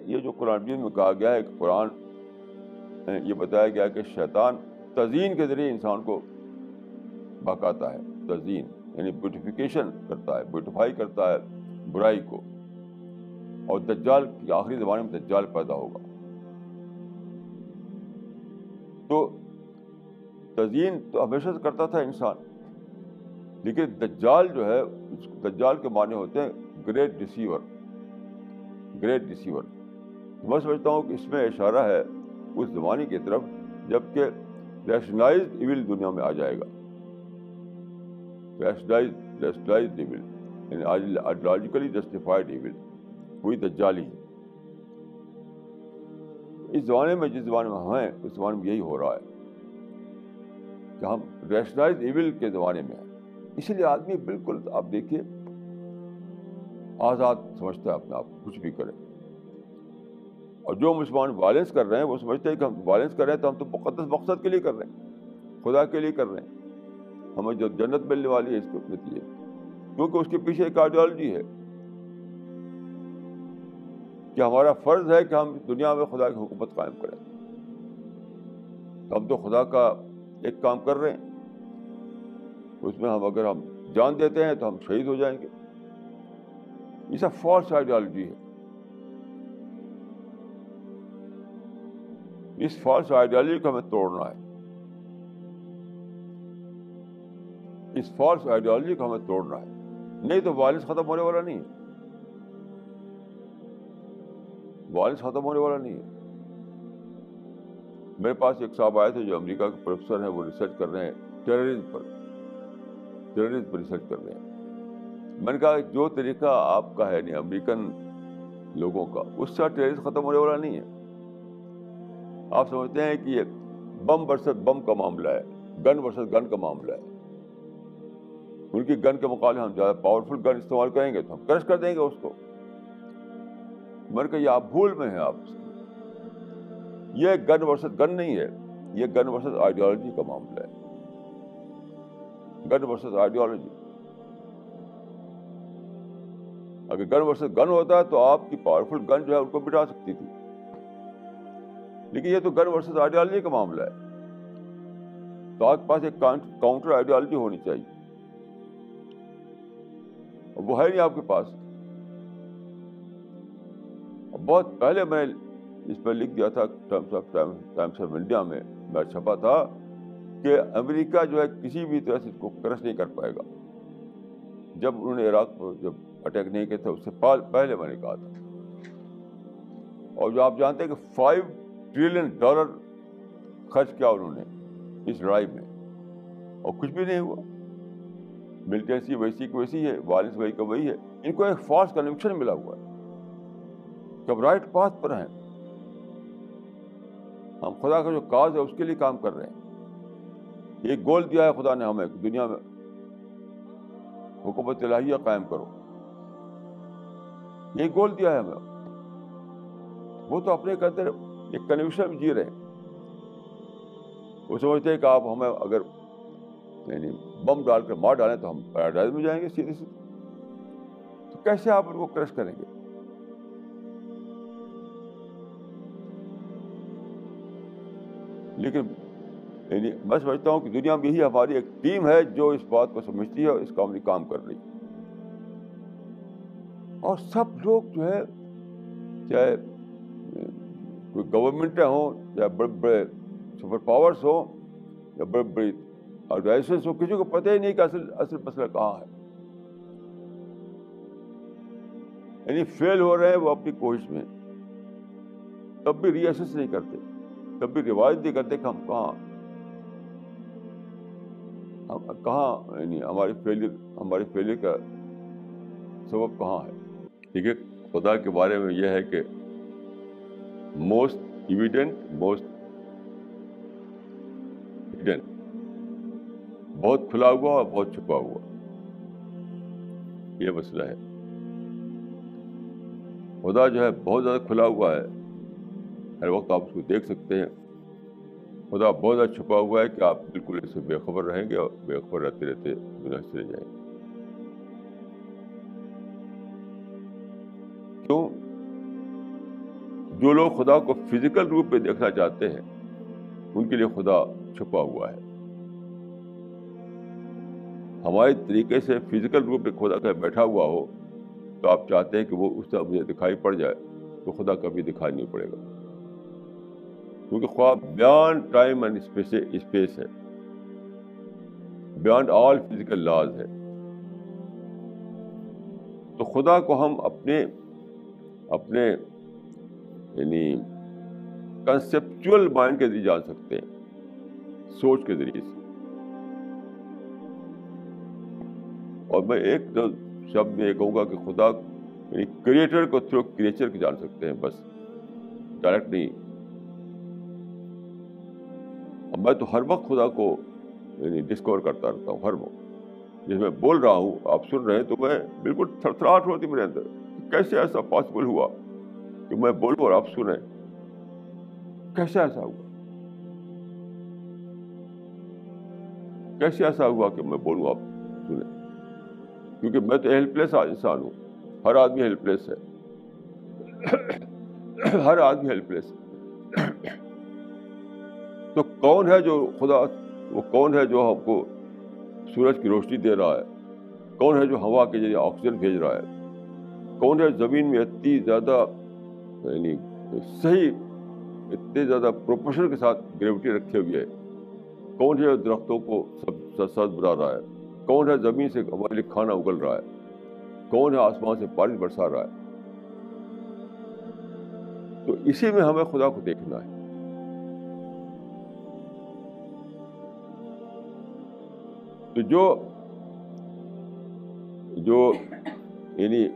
یہ جو قرآن مجید میں کہا گیا ہے کہ قرآن یہ بتایا گیا کہ شیطان تزیین کے ذریعے انسان کو بہکاتا ہے. تزیین یعنی بیوٹیفیکیشن کرتا ہے, بیوٹیفائی کرتا ہے برائی کو. اور دجال کی آخری زمانے میں دجال پیدا ہوگا. تو تزیین تو ہمیشہ سے کرتا تھا انسان, لیکن دجال جو ہے, دجال کے معنی ہوتے ہیں گریٹ ڈیسیور. گریٹ ڈیسیور میں سمجھتا ہوں کہ اس میں اشارہ ہے اس زمانے کی طرف جب کہ ریشنلائزڈ ایول دنیا میں آ جائے گا. ریشنلائزڈ ایول یعنی آئیڈیالوجیکلی جسٹیفائڈ ایول, وہی دجالی ہے. اس زمانے میں جس زمانے میں ہم ہیں اس زمانے میں یہی ہو رہا ہے کہ ہم ریشنلائزڈ ایول کے زمانے میں ہیں. اسی لیے آدمی بالکل آپ دیکھیے آزاد سمجھتا ہے اپنے آپ کو, کچھ بھی کرے. اور جو مسلمان وائلنس کر رہے ہیں وہ سمجھتے ہیں کہ ہم وائلنس کر رہے ہیں تو ہم تو مقدس مقصد کے لیے کر رہے ہیں, خدا کے لیے کر رہے ہیں, ہمیں جو جنت ملنے والی ہے اس کے نتیجے, کیونکہ اس کے پیچھے ایک آئیڈیالوجی ہے کہ ہمارا فرض ہے کہ ہم دنیا میں خدا کی حکومت قائم کریں. ہم تو خدا کا ایک کام کر رہے ہیں, اس میں اگر ہم جان دیتے ہیں تو ہم شہید ہو جائیں گے. یہ سب فالس آئیڈیالوجی ہے. اس فالس آئیڈیالوجی کو ہمیں توڑنا ہے. اس فالس آئیڈیالوجی کو ہمیں توڑنا ہے, نہیں تو وائلنس ختم ہونے والا نہیں ہے. وائلنس ختم ہونے والا نہیں ہے. میرے پاس ایک صاحب آئے تھے جو امریکہ کے پروفیسر ہیں, وہ ریسرچ کر رہے ہیں ٹیررزم پر ریسرچ کر رہے ہیں. میں نے کہا جو طریقہ آپ کا ہے نہیں امریکن لوگوں کا, اس سے ٹیررزم ختم ہونے والا نہیں ہے. آپ سمجھتے ہیں کہ یہ بم ورسز بم کا معاملہ ہے, گن ورسز گن کا معاملہ ہے. ان کی گن کے مقابلے ہم زیادہ پاورفل گن استعمال کریں گے تو ہم کرش کر دیں گے اس کو. میں نے کہا یہ آپ بھول میں ہیں. آپ یہ گن ورسز گن نہیں ہے, یہ گن ورسز آئیڈیالوجی کا معاملہ ہے. گن ورسز آئیڈیالوجی. اگر گن ورسز گن ہوتا ہے تو آپ کی پاورفل گن جو ہے ان کو مٹا سکتی تھی, لیکن یہ تو گن ورسز آئیڈیالوجی کا معاملہ ہے. تو آپ کے پاس ایک کاؤنٹر آئیڈیالوجی ہونی چاہیے, وہ ہے نہیں آپ کے پاس. بہت پہلے میں اس پہ لکھ دیا تھا ٹائمس آف انڈیا میں چھپا تھا کہ امریکہ جو ہے کسی بھی طرح سے اس کو کرش نہیں کر پائے گا. جب انہوں نے عراق پر جب اٹیک نہیں کیا تھا اس سے پہلے میں نے کہا تھا. اور جو آپ جانتے ہیں کہ $5 ٹریلین خرچ کیا انہوں نے اس لڑائی میں, اور کچھ بھی نہیں ہوا. ملٹنسی ویسی کی ویسی ہے, وائلنس وہی کا وہی ہے. ان کو ایک فالس کنوکشن ملا ہوا ہے کہ ہم رائٹ پاتھ پر ہیں, ہم خدا کا جو کاز ہے اس کے لیے کام کر رہے ہیں. ایک گول دیا ہے خدا نے ہمیں, دنیا میں حکومت الہیہ قائم کرو, یہ گول دیا ہے ہمیں. وہ تو اپنے کے اندر ایک کنوکشن میں جی رہے ہیں. وہ سمجھتے ہیں کہ آپ ہمیں اگر یعنی بم ڈال کر مار ڈالیں تو ہم پیراڈائز میں جائیں گے سیدھے سیدھے. تو کیسے آپ ان کو کرش کریں گے؟ لیکن یعنی میں سمجھتا ہوں کہ دنیا میں یہی ہماری ایک ٹیم ہے جو اس بات کو سمجھتی ہے اور اس کام میں کام کر رہی ہے. اور سب لوگ جو ہے, چاہے کوئی گورنمنٹیں ہوں, چاہے بڑے بڑے سپر پاورس ہوں, یا بڑے بڑی آرگنائزیشنس ہوں, کسی کو پتہ ہی نہیں کہ اصل مسئلہ کہاں ہے. یعنی فیل ہو رہے ہیں وہ اپنی کوشش میں, تب بھی ری ایسس نہیں کرتے, تب بھی ریوائز نہیں کرتے کہ ہم کہاں یعنی ہماری فیلئر کا سبب کہاں ہے. ٹھیک ہے, خدا کے بارے میں یہ ہے کہ موسٹ ایویڈنٹ, موسٹ ہڈن. بہت کھلا ہوا اور بہت چھپا ہوا. یہ مسئلہ ہے. خدا جو ہے بہت زیادہ کھلا ہوا ہے, ہر وقت آپ اس کو دیکھ سکتے ہیں. خدا بہت زیادہ چھپا ہوا ہے کہ آپ بالکل اس سے بے خبر رہیں گے اور بے خبر رہتے رہتے دنیا سے چلے جائیں گے. کیوں؟ جو لوگ خدا کو فزیکل روپ میں دیکھنا چاہتے ہیں ان کے لیے خدا چھپا ہوا ہے. ہمارے طریقے سے فزیکل روپ میں خدا کا بیٹھا ہوا ہو تو آپ چاہتے ہیں کہ وہ اس طرح مجھے دکھائی پڑ جائے, تو خدا کبھی دکھائی نہیں پڑے گا, کیونکہ خواب بیانڈ ٹائم اینڈ اسپیس ہے, بیانڈ آل فزیکل لاز ہے. تو خدا کو ہم اپنے یعنی کنسیپچول مائنڈ کے ذریعے جان سکتے ہیں, سوچ کے ذریعے سے. اور میں ایک شبد میں یہ کہوں گا کہ خدا یعنی کریٹر کو تھرو کریچر کو جان سکتے ہیں, بس ڈائریکٹ نہیں. اور میں تو ہر وقت خدا کو یعنی ڈسکور کرتا رہتا ہوں, ہر وقت. جس میں بول رہا ہوں آپ سن رہے ہیں تو میں بالکل تھرتھراہٹ ہوتی میرے اندر, کیسے ایسا پاسبل ہوا کہ میں بولوں اور آپ سنیں, کیسے ایسا ہوا, کیسے ایسا ہوا کہ میں بولوں آپ سنیں. کیونکہ میں تو ہیلپ لیس انسان ہوں, ہر آدمی ہیلپ لیس ہے, ہر آدمی ہیلپ لیس ہے. تو کون ہے جو خدا, وہ کون ہے جو ہم کو سورج کی روشنی دے رہا ہے, کون ہے جو ہوا کے ذریعے آکسیجن بھیج رہا ہے, کون ہے زمین میں اتنی زیادہ یعنی صحیح اتنے زیادہ پروپورشن کے ساتھ گریوٹی رکھے ہوئے ہے, کون ہے درختوں کو سبز بنا رہا ہے, کون ہے زمین سے ہمارے لیے کھانا اگل رہا ہے, کون ہے آسمان سے بارش برسا رہا ہے. تو اسی میں ہمیں خدا کو دیکھنا ہے. تو جو یعنی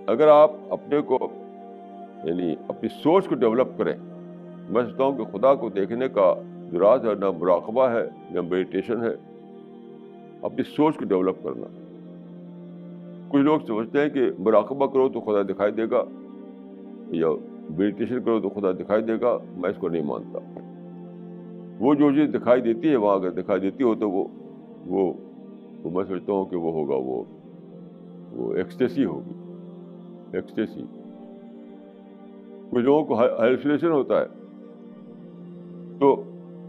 اگر آپ اپنے کو یعنی اپنی سوچ کو ڈیولپ کریں, میں سمجھتا ہوں کہ خدا کو دیکھنے کا جو راز ہے نہ مراقبہ ہے نہ میڈیٹیشن ہے, اپنی سوچ کو ڈیولپ کرنا. کچھ لوگ سمجھتے ہیں کہ مراقبہ کرو تو خدا دکھائی دے گا یا میڈیٹیشن کرو تو خدا دکھائی دے گا. میں اس کو نہیں مانتا. وہ جو چیز دکھائی دیتی ہے وہاں اگر دکھائی دیتی ہو تو وہ میں سمجھتا ہوں کہ وہ ہوگا وہ ایکسٹیسی ہوگی, ایکسٹیسی. کچھ لوگوں کو ہیلوسینیشن ہوتا ہے. تو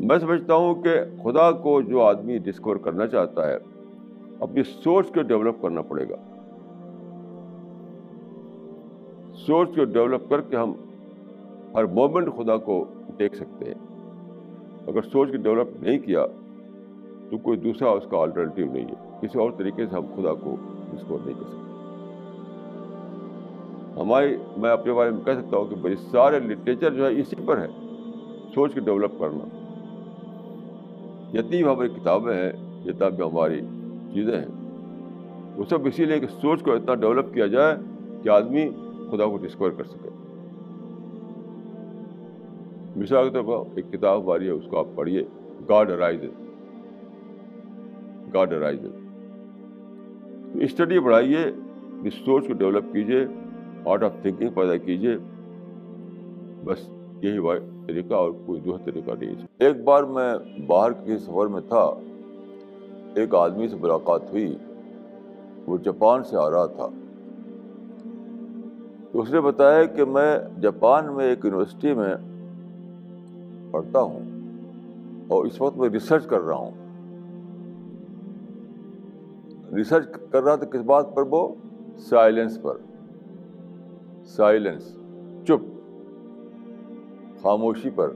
میں سمجھتا ہوں کہ خدا کو جو آدمی ڈسکور کرنا چاہتا ہے اپنی سوچ کو ڈیولپ کرنا پڑے گا. سوچ کو ڈیولپ کر کے ہم ہر مومنٹ خدا کو دیکھ سکتے ہیں. اگر سوچ کو ڈیولپ نہیں کیا تو کوئی دوسرا اس کا آلٹرنیٹیو نہیں ہے. کسی اور طریقے سے ہم خدا کو ڈسکور نہیں کر سکتے. میں اپنے بارے میں کہہ سکتا ہوں کہ بڑی سارے لٹریچر جو ہے اسی پر ہے, سوچ کو ڈیولپ کرنا. جتنی بھی ہماری کتابیں ہیں, جتنا بھی ہماری چیزیں ہیں, وہ سب اسی لیے کہ سوچ کو اتنا ڈیولپ کیا جائے کہ آدمی خدا کو ڈسکور کر سکے. مثال کے طور پر ایک کتاب ہماری ہے, اس کو آپ پڑھیے, God arises. God arises. Study بڑھائیے, اس سوچ کو ڈیولپ کیجیے, آرٹ آف تھنکنگ پیدا کیجیے. بس یہی طریقہ, اور کوئی دوسرا طریقہ نہیں. ایک بار میں باہر کے سفر میں تھا, ایک آدمی سے ملاقات ہوئی. وہ جاپان سے آ رہا تھا. تو اس نے بتایا کہ میں جاپان میں ایک یونیورسٹی میں پڑھتا ہوں اور اس وقت میں ریسرچ کر رہا ہوں. ریسرچ کر رہا تھا کس بات پر؟ وہ سائلنس پر. سائلنس, چپ, خاموشی پر.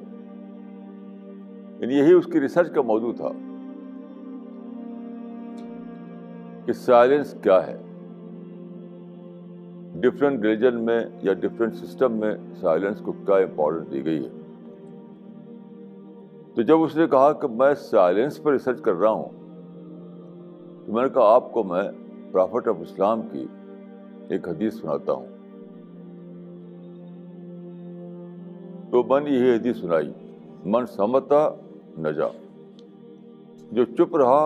یعنی یہی اس کی ریسرچ کا موضوع تھا کہ سائلنس کیا ہے. ڈفرینٹ ریلیجن میں یا ڈفرینٹ سسٹم میں سائلنس کو کیا امپورٹنس دی گئی ہے. تو جب اس نے کہا کہ میں سائلنس پر ریسرچ کر رہا ہوں, تو میں نے کہا آپ کو میں پرافٹ آف اسلام کی ایک حدیث سناتا ہوں. تو میں نے یہ حدیث سنائی, من سمتا نجا. جو چپ رہا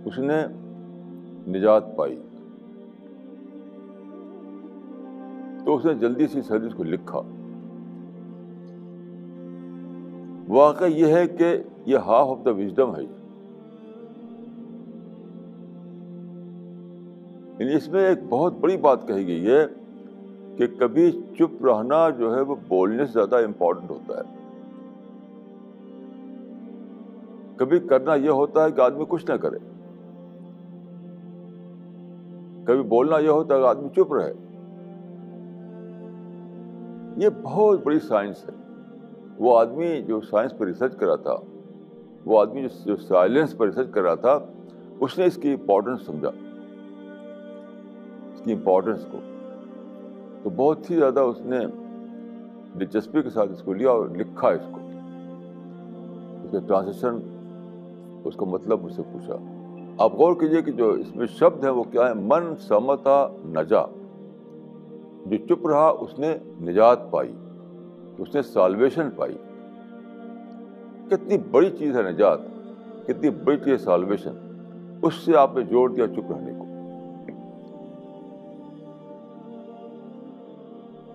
اس نے نجات پائی. تو اس نے جلدی سے اس حدیث کو لکھا. واقعہ یہ ہے کہ یہ ہاف آف دا وزڈم ہے. یعنی اس میں ایک بہت بڑی بات کہی گئی ہے کہ کبھی چپ رہنا جو ہے وہ بولنے سے زیادہ امپورٹنٹ ہوتا ہے. کبھی کرنا یہ ہوتا ہے کہ آدمی کچھ نہ کرے. کبھی بولنا یہ ہوتا ہے کہ آدمی چپ رہے. یہ بہت بڑی سائنس ہے. وہ آدمی جو سائنس پر ریسرچ کر رہا تھا, وہ آدمی جو سائلنس پر ریسرچ کر رہا تھا, اس نے اس کی امپورٹنس سمجھا, اس کی امپورٹنس کو. تو بہت ہی زیادہ اس نے دلچسپی کے ساتھ اس کو لیا اور لکھا اس کو. اس کے ٹرانسلیشن, اس کا مطلب مجھ سے پوچھا. آپ غور کیجئے کہ جو اس میں شبد ہیں وہ کیا ہے. من سمتا نجا. جو چپ رہا اس نے نجات پائی, اس نے سالویشن پائی. کتنی بڑی چیز ہے نجات, کتنی بڑی چیز ہے سالویشن. اس سے آپ نے جوڑ دیا چپ رہنے کو.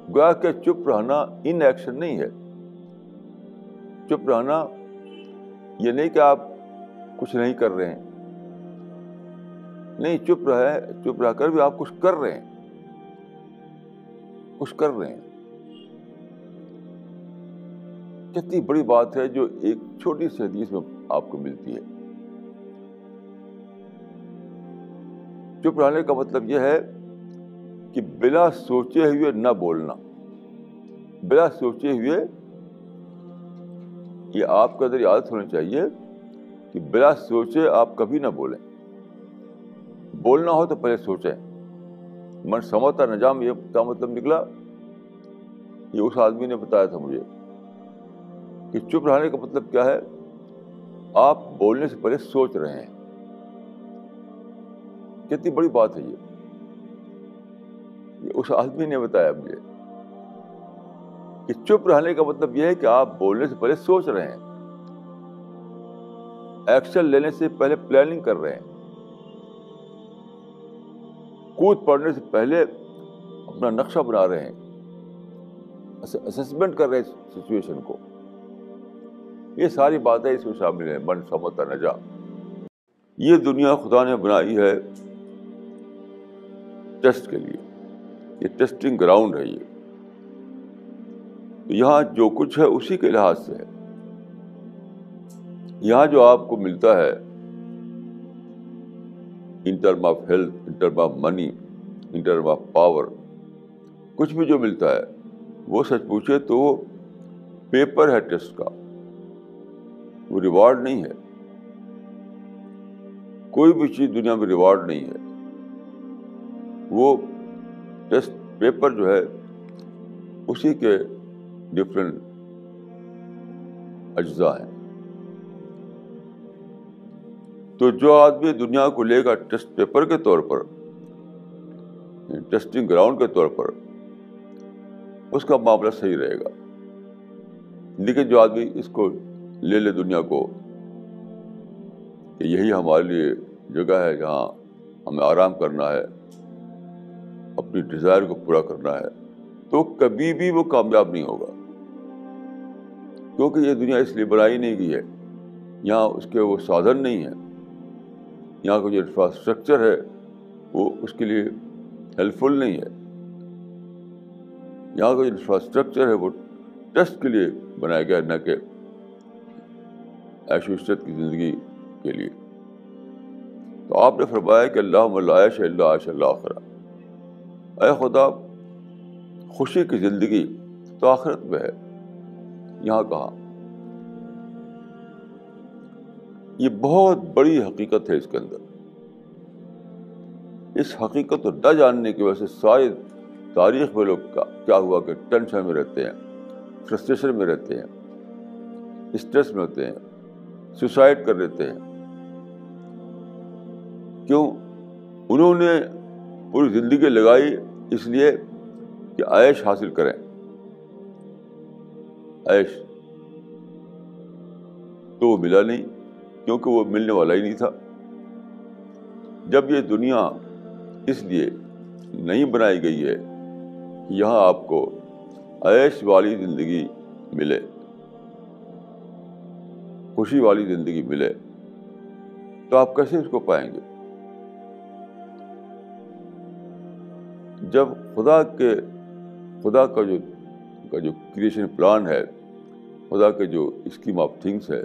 گویا کہ چپ رہنا ان ایکشن نہیں ہے. چپ رہنا یہ نہیں کہ آپ کچھ نہیں کر رہے ہیں. نہیں, چپ رہ کر بھی آپ کچھ کر رہے ہیں, کچھ کر رہے ہیں. کتنی بڑی بات ہے جو ایک چھوٹی سی حدیث میں آپ کو ملتی ہے. چپ رہنے کا مطلب یہ ہے کہ بلا سوچے ہوئے نہ بولنا. بلا سوچے ہوئے, یہ آپ کے اندر عادت ہونی چاہیے کہ بلا سوچے آپ کبھی نہ بولیں. بولنا ہو تو پہلے سوچیں. من سمتا نجام, یہ کیا مطلب نکلا؟ یہ اس آدمی نے بتایا تھا مجھے کہ چپ رہنے کا مطلب کیا ہے. آپ بولنے سے پہلے سوچ رہے ہیں. کتنی بڑی بات ہے یہ اس آدمی نے بتایا مجھے کہ چپ رہنے کا مطلب یہ ہے کہ آپ بولنے سے پہلے سوچ رہے ہیں, ایکشن لینے سے پہلے پلاننگ کر رہے ہیں, کود پڑنے سے پہلے اپنا نقشہ بنا رہے ہیں, اسسمنٹ کر رہے ہیں سچویشن کو. یہ ساری باتیں اس میں شامل ہیں. من سمتا نجا. یہ دنیا خدا نے بنائی ہے ٹیسٹ کے لیے. یہ ٹیسٹنگ گراؤنڈ ہے. یہ یہاں جو کچھ ہے اسی کے لحاظ سے ہے. یہاں جو آپ کو ملتا ہے in term of health, in term of money, in term of power, کچھ بھی جو ملتا ہے وہ سچ پوچھے تو وہ پیپر ہے ٹیسٹ کا, وہ ریوارڈ نہیں ہے. کوئی بھی چیز دنیا میں ریوارڈ نہیں ہے. وہ ٹیسٹ پیپر جو ہے اسی کے ڈفرینٹ اجزاء ہیں. تو جو آدمی دنیا کو لے گا ٹیسٹ پیپر کے طور پر, ٹیسٹنگ گراؤنڈ کے طور پر, اس کا معاملہ صحیح رہے گا. لیکن جو آدمی اس کو لے لے دنیا کو کہ یہی ہمارے لیے جگہ ہے جہاں ہمیں آرام کرنا ہے, اپنی ڈیزائر کو پورا کرنا ہے, تو کبھی بھی وہ کامیاب نہیں ہوگا. کیونکہ یہ دنیا اس لیے بنائی نہیں گئی ہے. یہاں اس کے وہ سادھن نہیں ہیں. یہاں کا جو انفراسٹرکچر ہے وہ اس کے لیے ہیلپ فل نہیں ہے. یہاں کا جو انفراسٹرکچر ہے وہ ٹیسٹ کے لیے بنایا گیا, نہ کہ عیش و عشرت کی زندگی کے لیے. تو آپ نے فرمایا کہ اللہم لا عیش الا عیش الآخرہ. اے خدا, خوشی کی زندگی تو آخرت میں ہے, یہاں کہاں. یہ بہت بڑی حقیقت ہے اس کے اندر. اس حقیقت کو نہ جاننے کی وجہ سے ساری تاریخ میں لوگ کیا ہوا کہ ٹینشن میں رہتے ہیں, فرسٹریشن میں رہتے ہیں, اسٹریس میں ہوتے ہیں, سوسائڈ کر لیتے ہیں. کیوں؟ انہوں نے پوری زندگی لگائی اس لیے کہ عیش حاصل کریں, عیش, تو وہ ملا نہیں, کیونکہ وہ ملنے والا ہی نہیں تھا. جب یہ دنیا اس لیے نہیں بنائی گئی ہے کہ یہاں آپ کو عیش والی زندگی ملے، خوشی والی زندگی ملے، تو آپ کیسے اس کو پائیں گے؟ جب خدا کا جو کریشن پلان ہے، خدا کے جو اسکیم آف تھنگس ہے،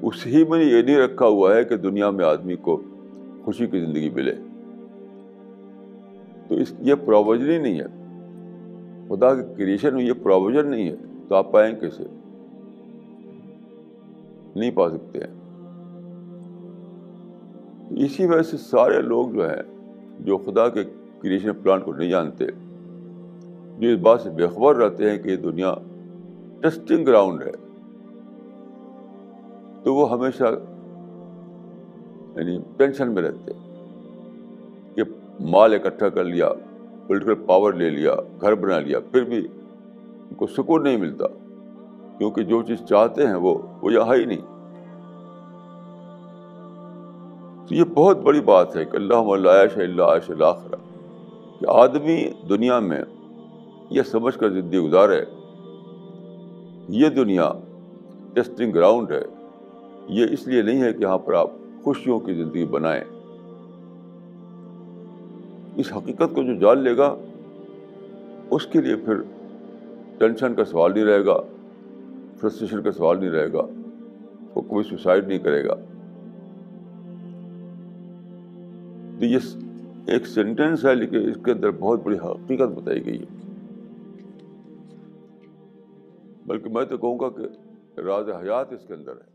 اس ہی میں یہ نہیں رکھا ہوا ہے کہ دنیا میں آدمی کو خوشی کی زندگی ملے، تو یہ پروویژن ہی نہیں ہے، خدا کے کریشن میں یہ پروویژن نہیں ہے، تو آپ پائیں کیسے؟ نہیں پا سکتے ہیں۔ اسی وجہ سے سارے لوگ جو ہیں، جو خدا کے کریشن پلان کو نہیں جانتے، جو اس بات سے بے خبر رہتے ہیں کہ یہ دنیا ٹیسٹنگ گراؤنڈ ہے، تو وہ ہمیشہ یعنی ٹینشن میں رہتے ہیں کہ مال اکٹھا کر لیا، پولیٹیکل پاور لے لیا، گھر بنا لیا، پھر بھی ان کو سکون نہیں ملتا، کیونکہ جو چیز چاہتے ہیں وہ یہاں ہی نہیں۔ تو یہ بہت بڑی بات ہے کہ اللہم لا عیش الا عیش الآخرہ، کہ آدمی دنیا میں یہ سمجھ کر زندگی گزارے یہ دنیا ٹیسٹنگ گراؤنڈ ہے، یہ اس لیے نہیں ہے کہ یہاں پر آپ خوشیوں کی زندگی بنائیں۔ اس حقیقت کو جو جان لے گا اس کے لیے پھر ٹینشن کا سوال نہیں رہے گا، فرسٹریشن کا سوال نہیں رہے گا، وہ کوئی سوسائڈ نہیں کرے گا۔ تو یہ ایک سینٹینس ہے، لیکن اس کے اندر بہت بڑی حقیقت بتائی گئی ہے، بلکہ میں تو کہوں گا کہ راز حیات اس کے اندر ہے۔